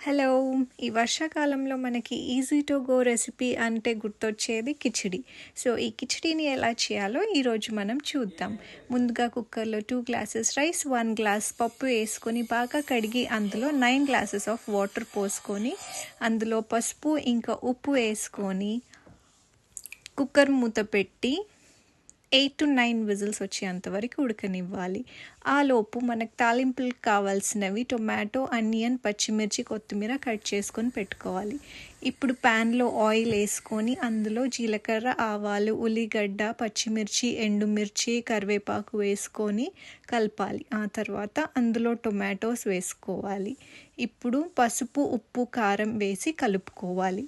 Hello! ఈ వర్షాకాలంలో మనకి ఈజీ టు గో రెసిపీ అంటే గుర్తొచ్చేది కిచిడి. సో, ఈ కిచిడీని ఎలా చేయాలో ఈరోజు మనం చూద్దాం. ముందుగా కుక్కర్‌లో 2 గ్లాసెస్ రైస్, 1 గ్లాస్ పప్పు వేసుకొని బాగా కడిగి అందులో 9 గ్లాసెస్ ఆఫ్ వాటర్ పోసుకొని, అందులో పసుపు ఇంకా ఉప్పు వేసుకొని కుక్కర్ మూత పెట్టి 8-9 విజిల్స్ వచ్చేంత వరకు ఉడకనివ్వాలి. ఆలోపు మనకు తాలింపులకు కావాల్సినవి టొమాటో, ఆనియన్, పచ్చిమిర్చి, కొత్తిమీర కట్ చేసుకొని పెట్టుకోవాలి. ఇప్పుడు ప్యాన్లో ఆయిల్ వేసుకొని అందులో జీలకర్ర, ఆవాలు, ఉల్లిగడ్డ, పచ్చిమిర్చి, ఎండుమిర్చి, కరివేపాకు వేసుకొని కలపాలి. ఆ తర్వాత అందులో టొమాటోస్ వేసుకోవాలి. ఇప్పుడు పసుపు, ఉప్పు, కారం వేసి కలుపుకోవాలి.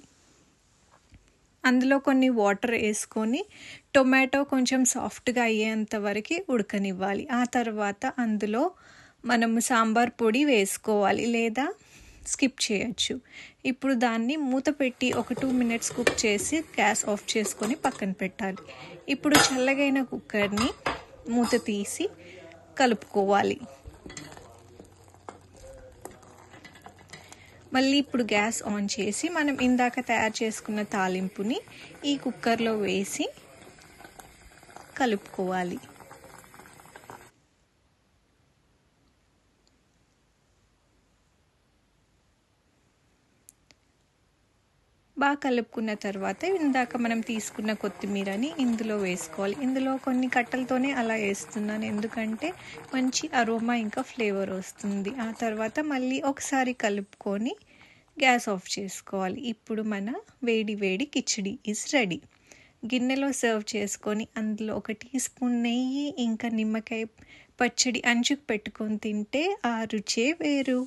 అందులో కొన్ని వాటర్ వేసుకొని టొమాటో కొంచెం సాఫ్ట్గా అయ్యేంత వరకు ఉడకనివ్వాలి. ఆ తర్వాత అందులో మనము సాంబార్ పొడి వేసుకోవాలి లేదా స్కిప్ చేయొచ్చు. ఇప్పుడు దాన్ని మూత పెట్టి ఒక 2 మినిట్స్ కుక్ చేసి గ్యాస్ ఆఫ్ చేసుకొని పక్కన పెట్టాలి. ఇప్పుడు చల్లగైన కుక్కర్ని మూత తీసి కలుపుకోవాలి. మళ్ళీ ఇప్పుడు గ్యాస్ ఆన్ చేసి మనం ఇందాక తయారు చేసుకున్న తాలింపుని ఈ కుక్కర్లో వేసి కలుపుకోవాలి. బాగా కలుపుకున్న తర్వాత ఇందాక మనం తీసుకున్న కొత్తిమీరని ఇందులో వేసుకోవాలి. ఇందులో కొన్ని కట్టలతోనే అలా వేస్తున్నాను, ఎందుకంటే మంచి అరోమా ఇంకా ఫ్లేవర్ వస్తుంది. ఆ తర్వాత మళ్ళీ ఒకసారి కలుపుకొని గ్యాస్ ఆఫ్ చేసుకోవాలి. ఇప్పుడు మన వేడి వేడి కిచిడి ఈజ్ రెడీ. గిన్నెలో సర్వ్ చేసుకొని అందులో 1 టీ స్పూన్ నెయ్యి ఇంకా నిమ్మకాయ పచ్చడి అంచుకు పెట్టుకొని తింటే ఆ రుచే వేరు.